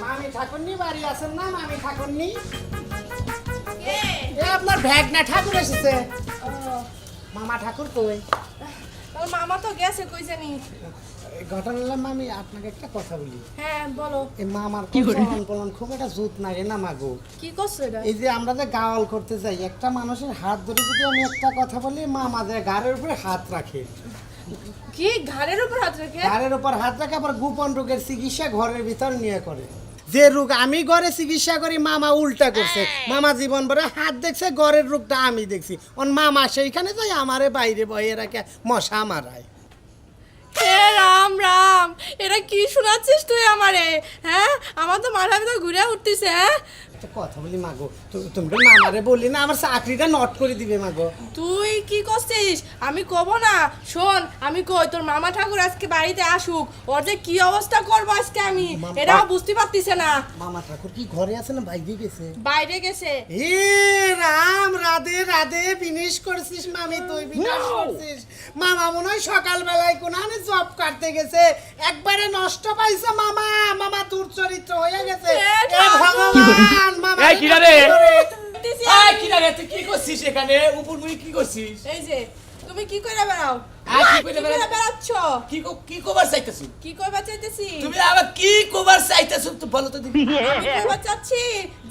মামি ঠাকুরনি বাড়ি আছেন না? মামি ঠাকুরনি এ আপনার ভ্যাগনা ঠাকুর এসেছে। মামা ঠাকুর কই? তোর মামা তো গেছে কই জানি। ঘটনা হলো মামি আপনাকে একটা কথা বলি। হ্যাঁ বলো। এই মামার চলন পলন খুব একটা জুত নাগে না মাগো। কি করছো এটা? এই যে আমরা যে গাওয়াল করতে যাই, একটা মানুষের হাত ধরে যদি আমি একটা কথা বলি, মা আমাদের ঘাড়ের উপরে হাত রাখে। কি ঘাড়ের উপর হাত রেখে? ঘাড়ের উপর হাত রাখে, আবার গোপন রোগের চিকিৎসা ঘরের ভিতর নিয়ে করে। যে রোগ আমি ঘরে চিকিৎসা করি, মামা উল্টা করছে। মামা জীবন ভরে হাত দেখছে, ঘরের রোগটা আমি দেখছি। ওর মামা সেইখানে যাই আমারে বাইরে বয়ে রাখে মশা মারায়। হে রাম রাম, এটা কি শোনাচ্ছিস তুই আমারে? হ্যাঁ, আমার তো মাথা ভিতর ঘুরে উঠতেছে। হ্যাঁ, একটা কথা বলি মাগো, তুমি মামারে বললি না আমার চাকরিটা নট করে দিবে মাগো। তুই কি করছিস? আমি কব না। শোন, আমি কই তোর মামা ঠাকুর আজকে বাড়িতে আসুক, ওর যে কি অবস্থা করবো আজকে আমি এটাও বুঝতে পারতিস না। মামা ঠাকুর কি ঘরে আছে না বাইরে গেছে? বাইরে গেছে। এ রাম, রাধে রাধে, বিনিশ করছিস মামি, তুই বিনাশ করছিস। মামা মনে হয় সকালবেলায় কোনানে জব কাটতে গেছে, একবারে নষ্ট পাইছে মামা। মামা দুর্চরিত্র হয়ে গেছে। এ ভগবান, মামা এই কি রে? দিছি এই আমি। কি রে তুই কি করছিস এখানে? উপর মুই কি করছিস? এই যে তুমি কি কইরা বেড়াও? আর কি কি কইরা কইরা বেড়াচ্ছ? কি কবার চাইতেছিস? কি কইবা চাইতেছি? তুমি আবার কি কবার চাইতেছিস তো বলো তো দেখি। আমি কইবা চাচ্ছি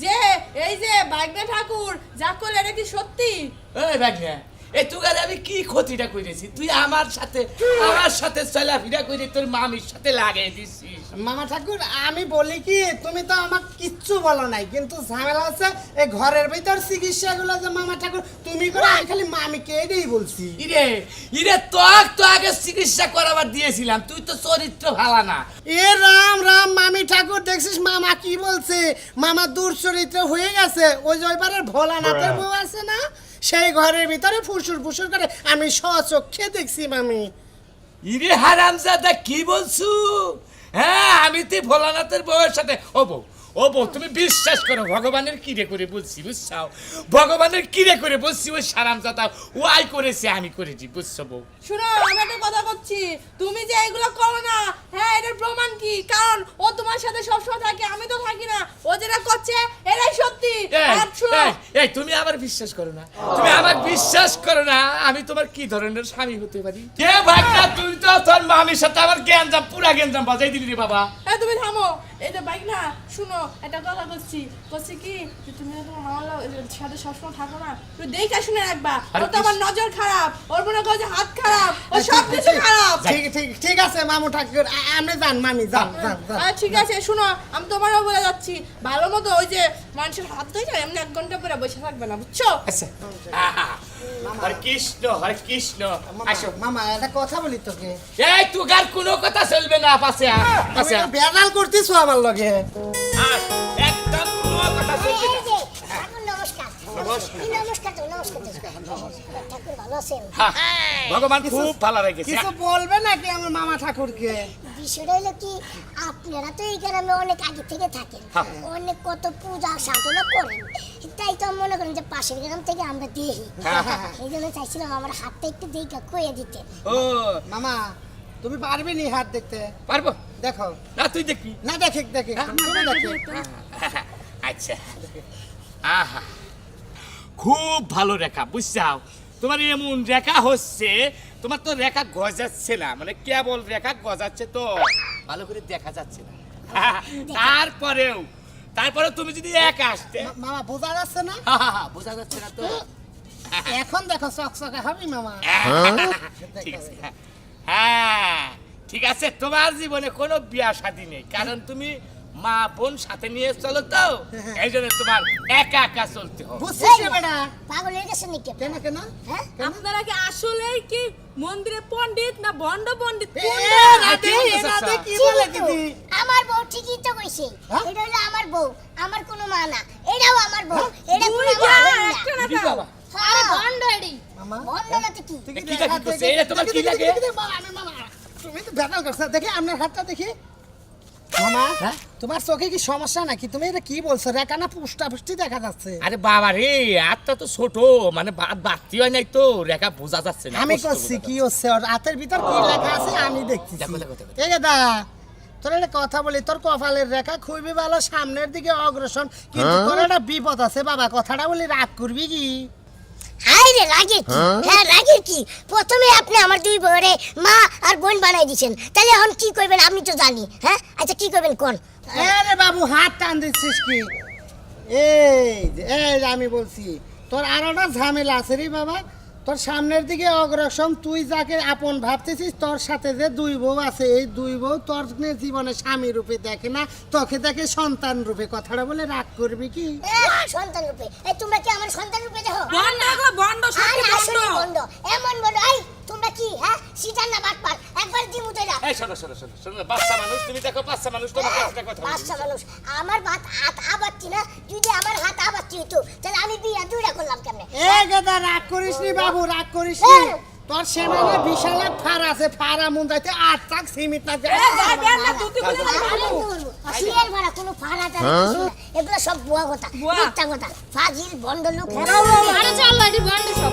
যে এই যে বাগনা ঠাকুর যা কইলে এটা কি সত্যি? এই ভাগ্নে, এই তুগারে আমি কি ক্ষতিটা করেছি? তুই আমার সাথে চলাফেরা করে তোর মামির সাথে লাগাই দিছিস। মামা ঠাকুর আমি বলি কি, তুমি তো আমাকে কিচ্ছু বলো নাই, কিন্তু ঝামেলা আছে এই ঘরের ভিতর চিকিৎসাগুলো যে মামা ঠাকুর তুমি করে, আমি খালি মামিকে এটাই বলছি। ইরে তো আগে চিকিৎসা করাবার দিয়েছিলাম, তুই তো চরিত্র ভালো না। এ রাম রাম, মামি ঠাকুর দেখছিস মামা কি বলছে? মামা দুর্চরিত্র হয়ে গেছে। ওই যে ওইবারের ভোলানাথের বউ আছে না, সেই ঘরের ভিতরে ফুসুর ফুসুর করে আমি স্বচক্ষে দেখছি মামি। ইরে হারামজাদা কি বলছু? হ্যাঁ, আমি তুই ভোলানাথের বউয়ের সাথে ও বউ তুমি বিশ্বাস করো, ভগবানের কিরে করে বলছি বুঝছাও, ভগবানের কিরে করে বলছি, ওই হারামজাদা ও আই করেছে আমি করেছি, বুঝছো বউ? শুনো, আমি একটা কথা বলছি, তুমি যে এগুলো করো না, হ্যাঁ এটার প্রমাণ কি? কারণ ও তোমার সাথে সবসময় থাকে, আমি তো থাকি না। ও যেটা করছে এটাই সত্যি। আর শুনো, এই তুমি আমার বিশ্বাস করো না, তুমি আমার বিশ্বাস করো না, আমি তোমার কি ধরনের স্বামী হতে পারি? কে ভাগনা, তুই তো তোর মামির সাথে আমার জ্ঞানজাম পুরা জ্ঞানজাম বাজাই দিলি রে বাবা। এই তুমি থামো। এই যে বাইক না, শুনো একটা কথা বলছি কি যে তুমি তো তোমার মামার সাথে সবসময় থাকো না, তুমি দেখে শুনে রাখবা। ওর তো আমার নজর খারাপ, ওর মনে করো যে হাত খারাপ, ও সব কিছু খারাপ। ঠিক আছে মামু ঠাকুর, আপনি যান মামি, যান যান যান। ঠিক আছে, শুনো আমি তোমারও বলে যাচ্ছি, ভালো মতো ওই যে মানুষের হাত ধরে এমনি 1 ঘন্টা পরে বসে থাকবে না, বুঝছো? আচ্ছা, হরে কৃষ্ণ হরে কৃষ্ণ। আসো মামা একটা কথা বলি তোকে। এই তুগার কোনো কথা চলবে না, পাশে পাশে বেড়াল করতেছো আমার লগে। একদম কোনো কথা চলবে না। ভগবান খুব ভালো রেখেছে। কিছু বলবে নাকি আমার মামা ঠাকুরকে? বিষয়টা হলো কি, আপনারা তো এই গ্রামে অনেক আগে থেকে থাকেন, অনেক কত পূজা সাধনা করেন, তাই তো মনে করেন যে পাশের গ্রাম থেকে আমরা দেখি, এই জন্য চাইছিলাম আমার হাতটা একটু দেখে কয়ে দিতে। ও মামা তুমি পারবে নি হাত দেখতে? পারবো দেখো না, তুই দেখবি না, দেখে তুমি দেখো। আচ্ছা, আহা খুব ভালো রেখা, বুঝছাও? তোমার এমন রেখা হচ্ছে, তোমার তো রেখা গজাচ্ছে না, মানে কেবল রেখা গজাচ্ছে, তো ভালো করে দেখা যাচ্ছে না। তারপরেও তুমি যদি একা আসতে, মামা বোঝা যাচ্ছে না? বোঝা যাচ্ছে না তো। এখন দেখো চকচকে হবি মামা। ঠিক আছে, হ্যাঁ ঠিক আছে, তোমার জীবনে কোনো বিয়া শাদী নেই, কারণ তুমি মা বোন সাথে নিয়ে চলো, তো এই জন্য তোমার একা একা চলতে হবে। বুঝছিস বেটা? পাগল হয়ে গেছে নাকি? কেন কেন? হ্যাঁ, আপনারা কি আসলেই কি মন্দিরে পণ্ডিত না ভণ্ড পণ্ডিত? রাধে কি বলে দিদি? আমার বউ ঠিকই তো কইছে, হ্যাঁ? এটা হলো আমার বউ, আমার কোনো মা না, এটাও আমার বউ, এটা কোনো দুই আমার যা, বউ না। একটা না কি তো। বাবা? আরে ভণ্ড এডি, মামা ভণ্ড না তো কি? দেখি, কি হাত করছে? দেখি, এটা তোমার দেখি, কি দেখি, লাগে? দেখি, দেখি, মামা, মামা, তুমি তো বেতাল করছো। দেখি আপনার হাতটা দেখি। মামা তোমার চোখে কি সমস্যা নাকি? তুমি এটা কি বলছো? রেখা না পুষ্টা পুষ্টি দেখা যাচ্ছে? আরে বাবা রে, হাতটা তো ছোট, মানে বাড়তি হয় নাই তো, রেখা বোঝা যাচ্ছে না। আমি কষ্ট করছি বোঝা কি যাচ্ছে। হচ্ছে, ওর হাতের ভিতর কি লেখা আছে আমি দেখতেছি। দেখো, দেখো, দেখো। এই দা তোর একটা কথা বলি, তোর কপালের রেখা খুবই ভালো, সামনের দিকে অগ্রসর, কিন্তু তোর একটা বিপদ আছে বাবা, কথাটা বলি রাগ করবি কি? হাই রে রাগের কি? হ্যাঁ রাগের কি? প্রথমে আপনি আমার দুই বউরে মা আর বোন বানাই দিয়েছেন, তাহলে এখন কি করবেন আমি তো জানি। হ্যাঁ আচ্ছা কি করবেন কোন? আরে বাবু হাত টান দিচ্ছিস কি? এই যে আমি বলছি তোর আরো একটা ঝামেলা আছে রে বাবা। তোর সামনের দিকে অগ্রসর, তুই যাকে আপন ভাবতেছিস, তোর সাথে যে দুই বউ আছে, এই দুই বউ তোর জীবনে স্বামী রূপে দেখে না, তোকে দেখে সন্তান রূপে। কথাটা বলে রাগ করবি কি? সন্তান রূপে? এই তোমরা কি আমার সন্তান রূপে দেখো? বন্ড গো, বন্ড, সত্যি আরে আসলে বন্ড। বন্ড, এমন বন্ড। এই তোমরা কি হ্যাঁ সিটার না বাটপার? একবার দিমু তোরা। এই শোনো শোনো শোনো শোনো, বাচ্চা মানুষ তুমি দেখো, বাচ্চা মানুষ তোমাকে একটা কথা বলি। বাচ্চা মানুষ আমার হাত আবাচ্ছি না, যদি আমার হাত আবাচ্ছি হতো তাহলে আমি বিয়া দুইটা করলাম কেমনে? এ গেদা রাগ করিস নি বাবু, রাগ করিস নি। তোর সেমানে বিশাল এক ফার আছে, ফারা মন যাইতে 8 টাক সিমিট না যায়। যাবেন না তুই বলে আরে বলবো সিরিয়াল ভাড়া কোনো ফাড়া টাড়া কিছু না। এগুলো সব বুয়া কথা, বুয়া। মিথ্যা কথা, ফাজিল বন্ড লোক। আরে চল এটি বন্ড সব।